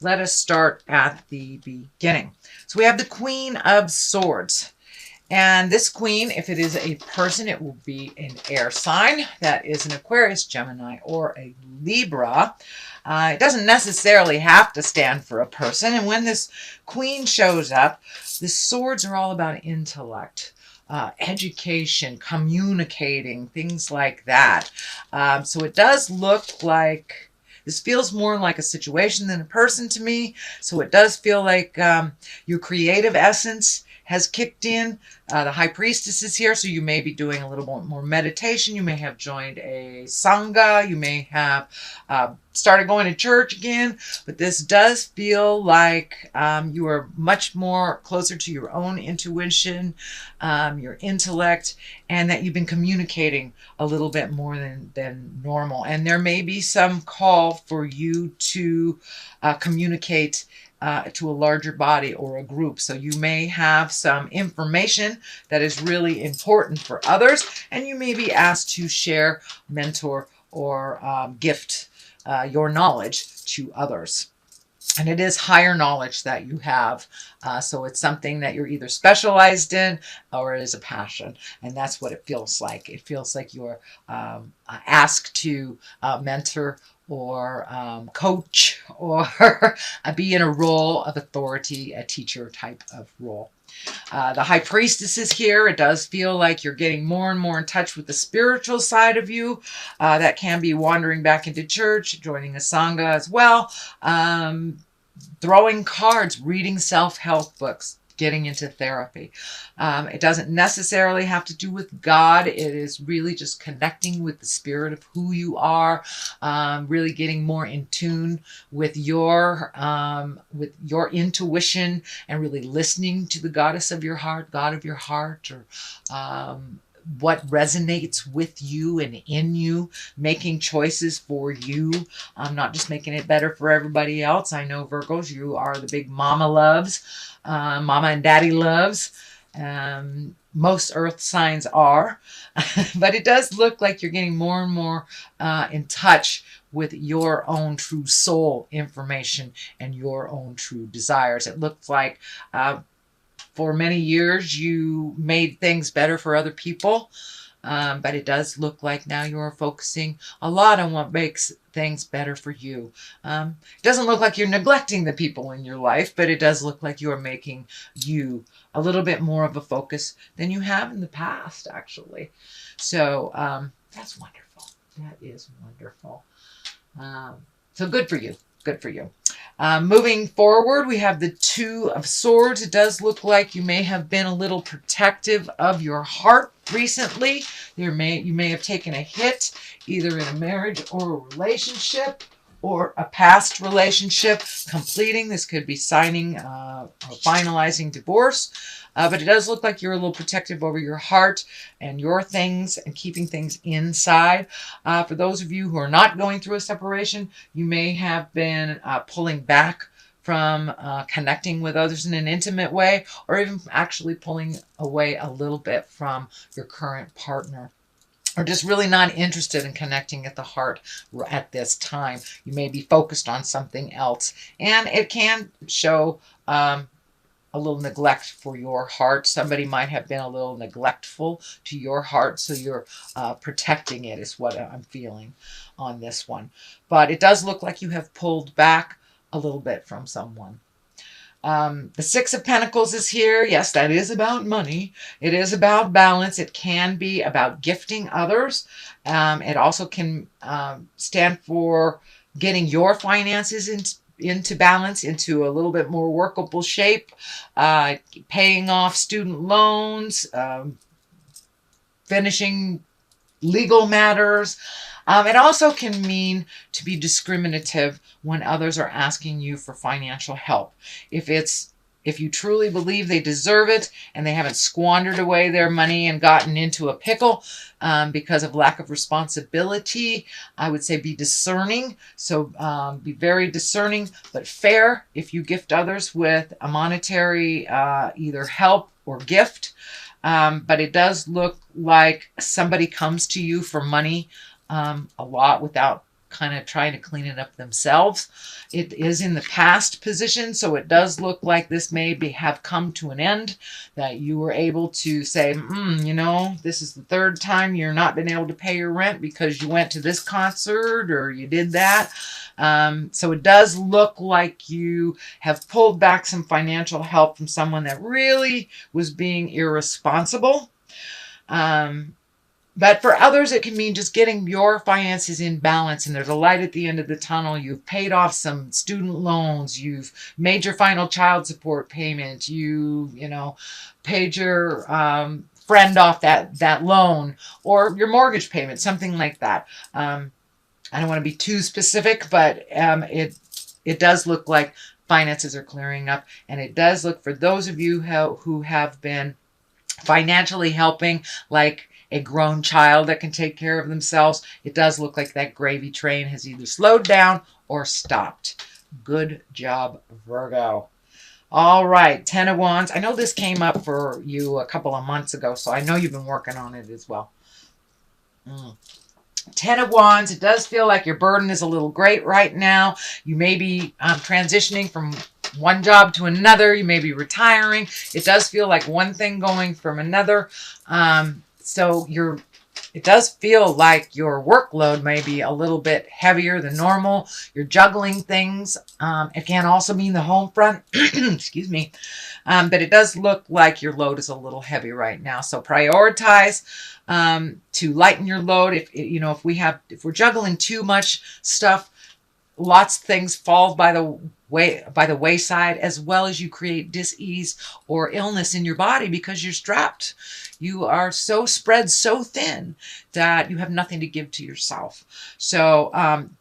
let us start at the beginning. So we have the Queen of Swords. And this queen, if it is a person, it will be an air sign. That is an Aquarius, Gemini, or a Libra. It doesn't necessarily have to stand for a person. And when this queen shows up, the swords are all about intellect, education, communicating, things like that. So it does look like this feels more like a situation than a person to me. So it does feel like your creative essence has kicked in. The High Priestess is here, so you may be doing a little more meditation. You may have joined a Sangha. You may have started going to church again. But this does feel like you are much more closer to your own intuition, your intellect, and that you've been communicating a little bit more than normal. And there may be some call for you to communicate to a larger body or a group. So you may have some information that is really important for others, and you may be asked to share, mentor, or gift your knowledge to others. And it is higher knowledge that you have. So it's something that you're either specialized in or it is a passion. And that's what it feels like. It feels like you're asked to mentor or coach or be in a role of authority, a teacher type of role. The High Priestess is here. It does feel like you're getting more and more in touch with the spiritual side of you. That can be wandering back into church, joining a Sangha as well, throwing cards, reading self-help books, getting into therapy. It doesn't necessarily have to do with God. It is really just connecting with the spirit of who you are, really getting more in tune with your intuition and really listening to the goddess of your heart, God of your heart, or what resonates with you and in you, making choices for you, not just making it better for everybody else. I know Virgos, you are the big mama loves, mama and daddy loves. Most earth signs are, but it does look like you're getting more and more in touch with your own true soul information and your own true desires. It looks like for many years you made things better for other people, but it does look like now you're focusing a lot on what makes things better for you. It doesn't look like you're neglecting the people in your life, but it does look like you're making you a little bit more of a focus than you have in the past, actually. So that's wonderful. That is wonderful. So good for you. Good for you. Moving forward, we have the Two of Swords. It does look like you may have been a little protective of your heart recently. You may have taken a hit either in a marriage or a relationship or a past relationship completing. This could be signing or finalizing divorce. But it does look like you're a little protective over your heart and your things and keeping things inside. For those of you who are not going through a separation, you may have been pulling back from connecting with others in an intimate way, or even actually pulling away a little bit from your current partner, or just really not interested in connecting at the heart at this time. You may be focused on something else, and it can show a little neglect for your heart. Somebody might have been a little neglectful to your heart, so you're protecting it is what I'm feeling on this one. But it does look like you have pulled back a little bit from someone. The Six of Pentacles is here. Yes, that is about money. It is about balance. It can be about gifting others. It also can stand for getting your finances into balance, into a little bit more workable shape, paying off student loans, finishing legal matters. It also can mean to be discriminative when others are asking you for financial help. If you truly believe they deserve it and they haven't squandered away their money and gotten into a pickle because of lack of responsibility, I would say be discerning. So be very discerning, but fair if you gift others with a monetary either help or gift. But it does look like somebody comes to you for money a lot without kind of trying to clean it up themselves. It is in the past position, so it does look like this may have come to an end, that you were able to say, this is the third time you're not been able to pay your rent because you went to this concert or you did that. So it does look like you have pulled back some financial help from someone that really was being irresponsible. But for others, it can mean just getting your finances in balance, and there's a light at the end of the tunnel. You've paid off some student loans. You've made your final child support payment. You paid your friend off that loan, or your mortgage payment, something like that. I don't want to be too specific, but it does look like finances are clearing up, and it does look for those of you who have been financially helping, like a grown child that can take care of themselves. It does look like that gravy train has either slowed down or stopped. Good job, Virgo. All right, Ten of Wands. I know this came up for you a couple of months ago, so I know you've been working on it as well. Ten of Wands. It does feel like your burden is a little great right now. You may be transitioning from one job to another. You may be retiring. It does feel like one thing going from another. So it does feel like your workload may be a little bit heavier than normal. You're juggling things. It can also mean the home front. Excuse me. But it does look like your load is a little heavy right now. So prioritize to lighten your load. If we're juggling too much stuff, lots of things fall by the wayside, as well as you create dis-ease or illness in your body because you're strapped. You are so spread so thin that you have nothing to give to yourself. So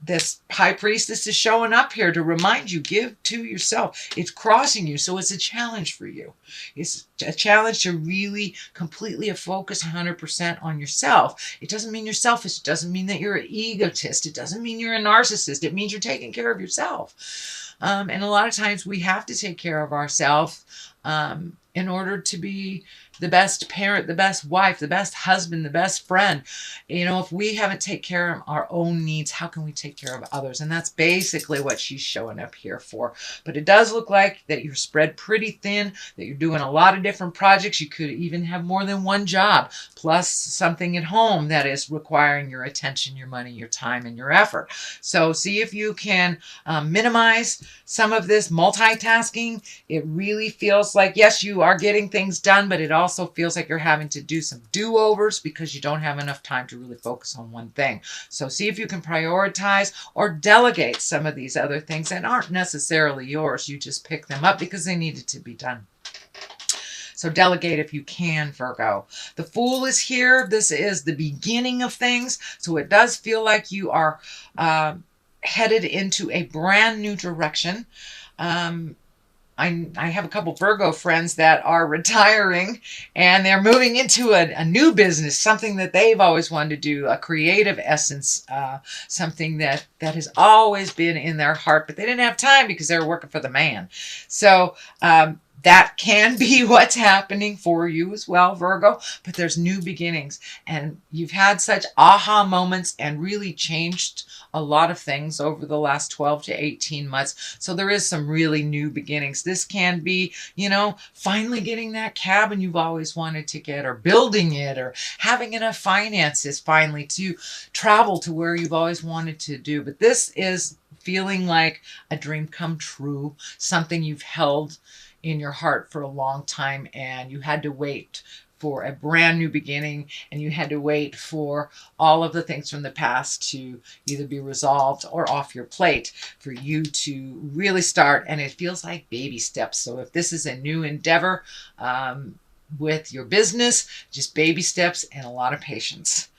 this high priestess is showing up here to remind you, give to yourself. It's crossing you, so it's a challenge for you. It's a challenge to really completely focus 100% on yourself. It doesn't mean you're selfish. It doesn't mean that you're an egotist. It doesn't mean you're a narcissist. It means you're taking care of yourself. And a lot of times we have to take care of ourselves in order to be the best parent, the best wife, the best husband, the best friend. If we haven't taken care of our own needs, how can we take care of others? And that's basically what she's showing up here for. But it does look like that you're spread pretty thin, that you're doing a lot of different projects. You could even have more than one job, plus something at home that is requiring your attention, your money, your time, and your effort. So see if you can minimize some of this multitasking. It really feels like, yes, you are getting things done, but it also feels like you're having to do some do-overs because you don't have enough time to really focus on one thing. So see if you can prioritize or delegate some of these other things that aren't necessarily yours. You just pick them up because they needed to be done. So delegate if you can, Virgo. The Fool is here. This is the beginning of things. So it does feel like you are headed into a brand new direction. I have a couple Virgo friends that are retiring and they're moving into a new business, something that they've always wanted to do, a creative essence, something that has always been in their heart, but they didn't have time because they were working for the man. So that can be what's happening for you as well, Virgo, but there's new beginnings, and you've had such aha moments and really changed a lot of things over the last 12 to 18 months. So there is some really new beginnings. This can be, finally getting that cabin you've always wanted to get, or building it, or having enough finances finally to travel to where you've always wanted to do. But this is feeling like a dream come true, something you've held in your heart for a long time, and you had to wait for a brand new beginning, and you had to wait for all of the things from the past to either be resolved or off your plate for you to really start. And it feels like baby steps. So if this is a new endeavor with your business, just baby steps and a lot of patience.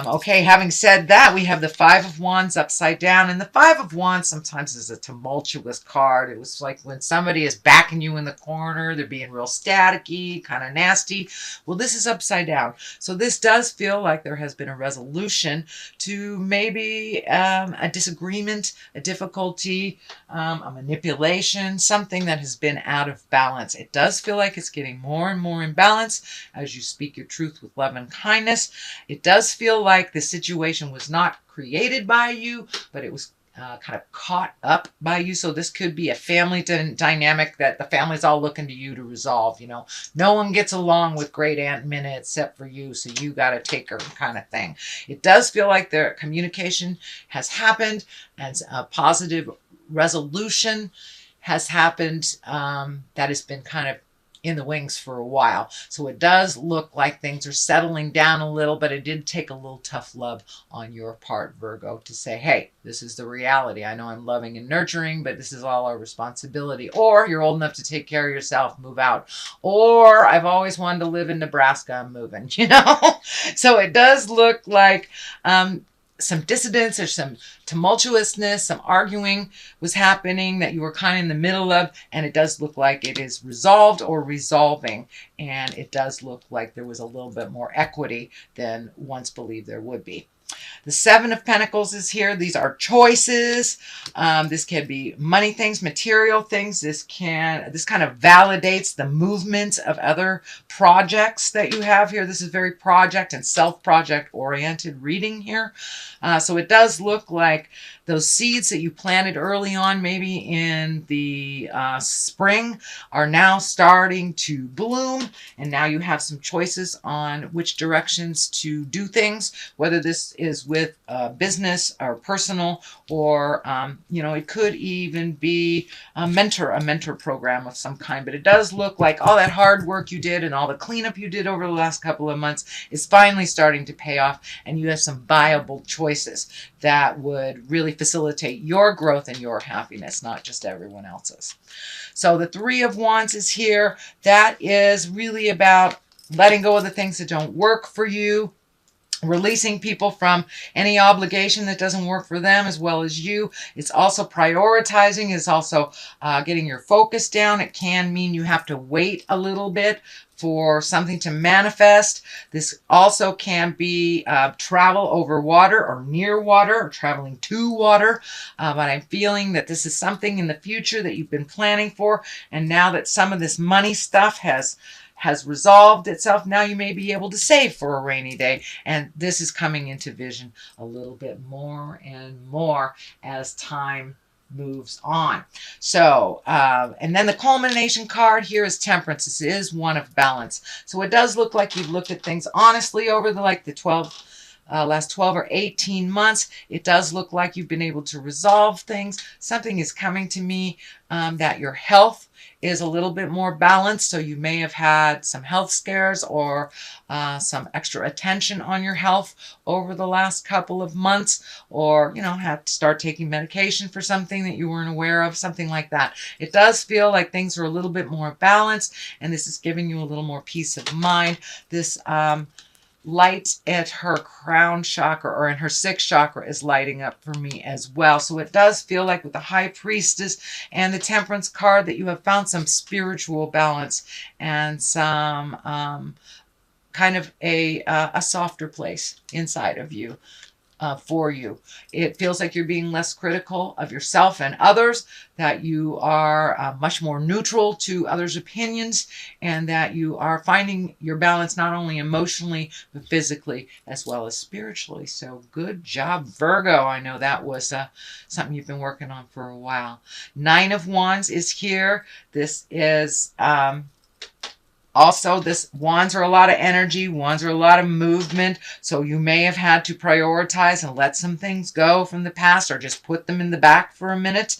Okay, having said that, we have the Five of Wands upside down. And the Five of Wands sometimes is a tumultuous card. It was like when somebody is backing you in the corner, they're being real staticky, kind of nasty. Well, this is upside down. So this does feel like there has been a resolution to maybe a disagreement, a difficulty, a manipulation, something that has been out of balance. It does feel like it's getting more and more in balance as you speak your truth with love and kindness. It does feel like the situation was not created by you, but it was kind of caught up by you. So this could be a family dynamic that the family's all looking to you to resolve. You know, no one gets along with great Aunt Minna except for you, so you got to take her kind of thing. It does feel like their communication has happened and a positive resolution has happened that has been kind of in the wings for a while. So it does look like things are settling down a little, but it did take a little tough love on your part, Virgo, to say, hey, this is the reality. I know I'm loving and nurturing, but this is all our responsibility. Or you're old enough to take care of yourself, move out. Or I've always wanted to live in Nebraska, I'm moving, you know? So it does look like some dissidence or some tumultuousness, some arguing was happening that you were kind of in the middle of, and it does look like it is resolved or resolving, and it does look like there was a little bit more equity than once believed there would be. The Seven of Pentacles is here. These are choices. This can be money things, material things. This kind of validates the movement of other projects that you have here. This is very project and self-project oriented reading here. So it does look like those seeds that you planted early on, maybe in the spring, are now starting to bloom. And now you have some choices on which directions to do things, whether this is with business or personal, or, you know, it could even be a mentor program of some kind. But it does look like all that hard work you did and all the cleanup you did over the last couple of months is finally starting to pay off, and you have some viable choices that would really facilitate your growth and your happiness, not just everyone else's. So the Three of Wands is here. That is really about letting go of the things that don't work for you, releasing people from any obligation that doesn't work for them as well as you. It's also prioritizing. It's also getting your focus down. It can mean you have to wait a little bit for something to manifest. This also can be travel over water or near water or traveling to water. But I'm feeling that this is something in the future that you've been planning for. And now that some of this money stuff has resolved itself, now you may be able to save for a rainy day. And this is coming into vision a little bit more and more as time moves on. So, and then the culmination card here is Temperance. This is one of balance. So it does look like you've looked at things honestly over the last 12 or 18 months. It does look like you've been able to resolve things. Something is coming to me that your health is a little bit more balanced. So you may have had some health scares or some extra attention on your health over the last couple of months, or, you know, had to start taking medication for something that you weren't aware of, something like that. It does feel like things are a little bit more balanced, and this is giving you a little more peace of mind. This light at her crown chakra, or in her sixth chakra, is lighting up for me as well. So it does feel like with the High Priestess and the Temperance card that you have found some spiritual balance and some kind of a softer place inside of you. For you. It feels like you're being less critical of yourself and others, that you are much more neutral to others' opinions, and that you are finding your balance not only emotionally, but physically as well as spiritually. So good job, Virgo. I know that was something you've been working on for a while. Nine of Wands is here. This is also, wands are a lot of energy. Wands are a lot of movement. So you may have had to prioritize and let some things go from the past, or just put them in the back for a minute.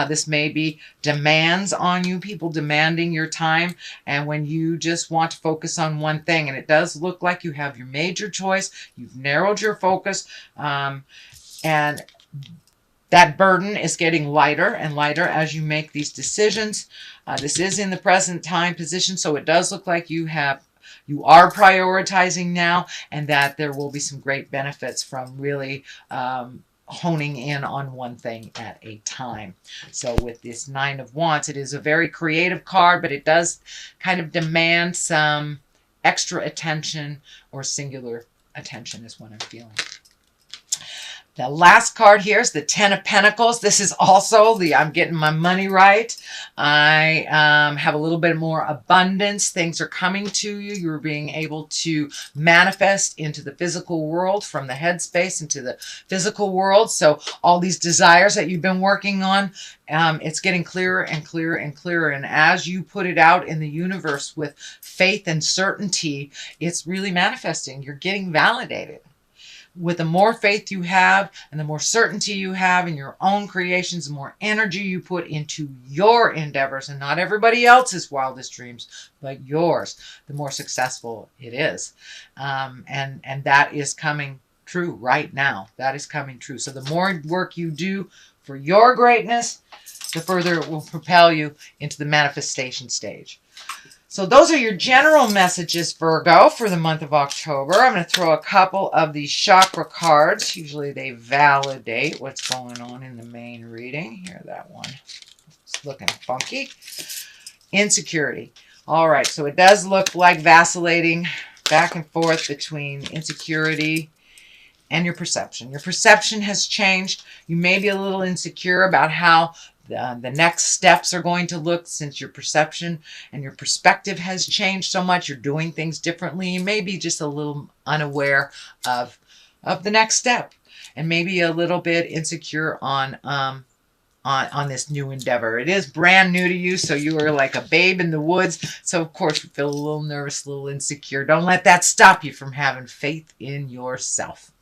This may be demands on you, people demanding your time, and when you just want to focus on one thing. And it does look like you have your major choice. You've narrowed your focus, and that burden is getting lighter and lighter as you make these decisions. This is in the present time position, so it does look like you are prioritizing now, and that there will be some great benefits from really honing in on one thing at a time. So with this Nine of Wands, it is a very creative card, but it does kind of demand some extra attention, or singular attention is what I'm feeling. The last card here is the Ten of Pentacles. This is also the I'm getting my money right. I have a little bit more abundance. Things are coming to you. You're being able to manifest into the physical world, from the headspace into the physical world. So all these desires that you've been working on, it's getting clearer and clearer and clearer. And as you put it out in the universe with faith and certainty, it's really manifesting. You're getting validated. With the more faith you have and the more certainty you have in your own creations, the more energy you put into your endeavors and not everybody else's wildest dreams, but yours, the more successful it is. And that is coming true right now. That is coming true. So the more work you do for your greatness, the further it will propel you into the manifestation stage. So those are your general messages, Virgo, for the month of October. I'm going to throw a couple of these chakra cards. Usually they validate what's going on in the main reading. Here, that one. It's looking funky. Insecurity. All right, so it does look like vacillating back and forth between insecurity and your perception. Your perception has changed. You may be a little insecure about how the next steps are going to look, since your perception and your perspective has changed so much. You're doing things differently. You may be just a little unaware of the next step, and maybe a little bit insecure on this new endeavor. It is brand new to you, so you are like a babe in the woods. So of course you feel a little nervous, a little insecure. Don't let that stop you from having faith in yourself.